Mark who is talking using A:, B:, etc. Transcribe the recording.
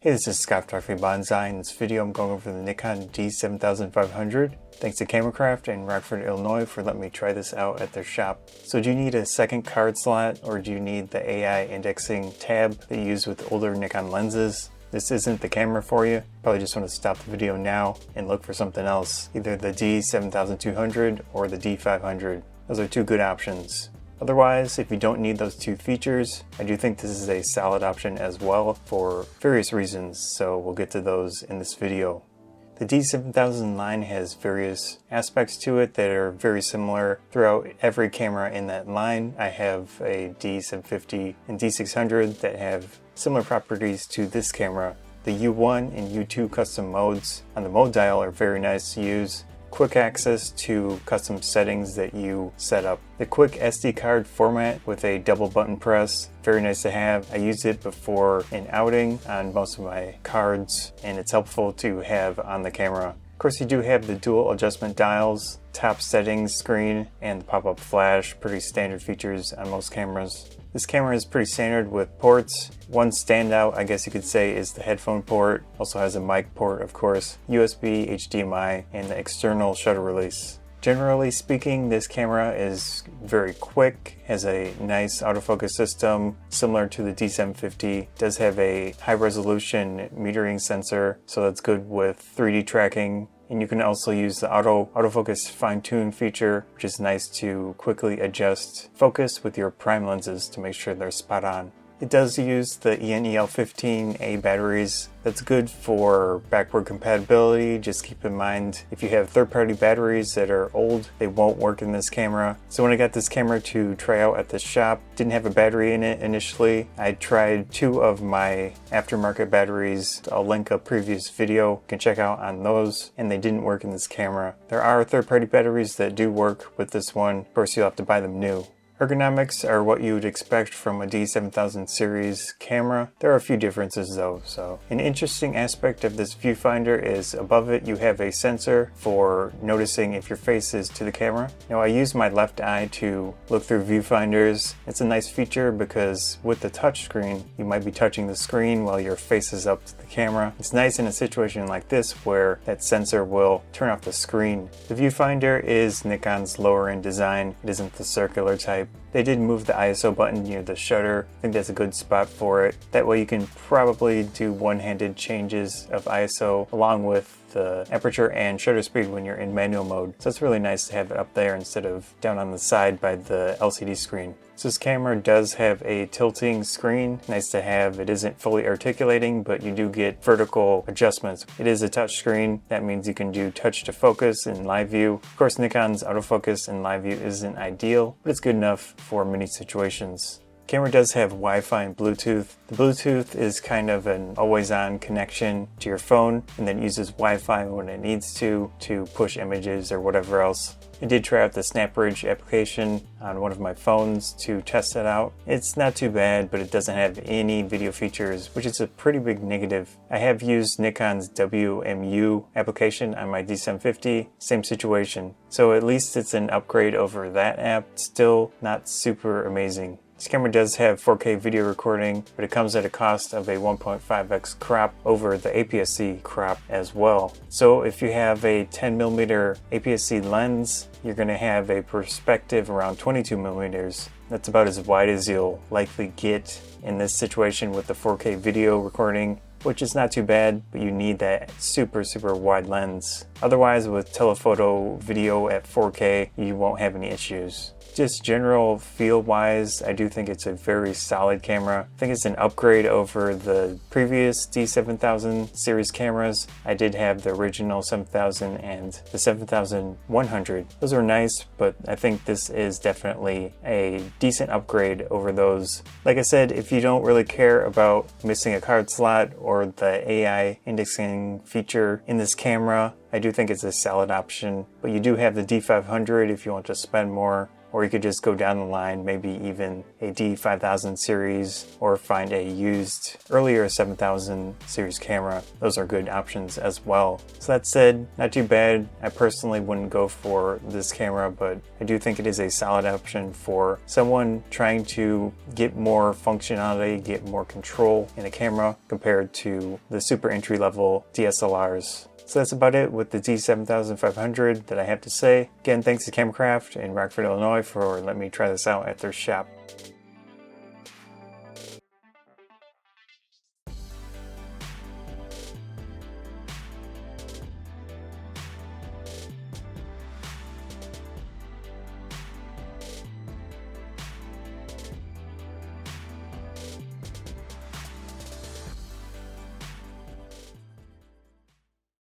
A: Hey, this is Scott from Banzai. In this video, I'm going over the Nikon D7500. Thanks to Cameracraft in Rockford, Illinois for letting me try this out at their shop. So do you need a second card slot, or do you need the AI indexing tab that you use with older Nikon lenses? This isn't the camera for you. Probably just want to stop the video now and look for something else, either the D7200 or the D500. Those are two good options. Otherwise, if you don't need those two features, I do think this is a solid option as well for various reasons, so we'll get to those in this video. The D7000 line has various aspects to it that are very similar throughout every camera in that line. I have a D750 and D600 that have similar properties to this camera. The U1 and U2 custom modes on the mode dial are very nice to use. Quick access to custom settings that you set up. The quick SD card format with a double button press, very nice to have. I used it before an outing on most of my cards, and it's helpful to have on the camera. Of course, you do have the dual adjustment dials, top settings screen, and the pop-up flash, pretty standard features on most cameras. This camera is pretty standard with ports. One standout, I guess you could say, is the headphone port. Also has a mic port, of course, USB, HDMI, and the external shutter release. Generally speaking, this camera is very quick, has a nice autofocus system similar to the D750, does have a high resolution metering sensor, so that's good with 3D tracking. And you can also use the autofocus fine-tune feature, which is nice to quickly adjust focus with your prime lenses to make sure they're spot on. It does use the ENEL15A batteries. That's good for backward compatibility. Just keep in mind, if you have third-party batteries that are old, they won't work in this camera. So when I got this camera to try out at the shop, didn't have a battery in it initially. I tried two of my aftermarket batteries. I'll link a previous video you can check out on those, and they didn't work in this camera. There are third-party batteries that do work with this one. Of course, you'll have to buy them new. Ergonomics are what you would expect from a D7000 series camera. There are a few differences though. So an interesting aspect of this viewfinder is above it you have a sensor for noticing if your face is to the camera. Now I use my left eye to look through viewfinders. It's a nice feature because with the touch screen you might be touching the screen while your face is up to the camera. It's nice in a situation like this where that sensor will turn off the screen. The viewfinder is Nikon's lower end design. It isn't the circular type. They did move the ISO button near the shutter. I think that's a good spot for it. That way you can probably do one-handed changes of ISO along with the aperture and shutter speed when you're in manual mode. So it's really nice to have it up there instead of down on the side by the LCD screen. So this camera does have a tilting screen. Nice to have. It isn't fully articulating, but you do get vertical adjustments. It is a touch screen. That means you can do touch to focus in live view. Of course, Nikon's autofocus in live view isn't ideal, but it's good enough for many situations. The camera does have Wi-Fi and Bluetooth. The Bluetooth is kind of an always-on connection to your phone, and then uses Wi-Fi when it needs to push images or whatever else. I did try out the SnapBridge application on one of my phones to test it out. It's not too bad, but it doesn't have any video features, which is a pretty big negative. I have used Nikon's WMU application on my D750, same situation. So at least it's an upgrade over that app, still not super amazing. This camera does have 4K video recording, but it comes at a cost of a 1.5x crop over the aps-c crop as well. So if you have a 10mm aps-c lens, you're going to have a perspective around 22mm. That's about as wide as you'll likely get in this situation with the 4K video recording, which is not too bad, but you need that super wide lens. Otherwise, with telephoto video at 4K, you won't have any issues. Just general feel-wise, I do think it's a very solid camera. I think it's an upgrade over the previous D7000 series cameras. I did have the original 7000 and the 7100. Those were nice, but I think this is definitely a decent upgrade over those. Like I said, if you don't really care about missing a card slot or the AI indexing feature in this camera, I do think it's a solid option. But you do have the D500 if you want to spend more or you could just go down the line, maybe even a D5000 series, or find a used earlier 7000 series camera. Those are good options as well. So that said, not too bad. I personally wouldn't go for this camera, but I do think it is a solid option for someone trying to get more functionality, get more control in a camera compared to the super entry-level DSLRs. So that's about it with the D7500 that I have to say. Again, thanks to Camcraft in Rockford, Illinois for letting me try this out at their shop.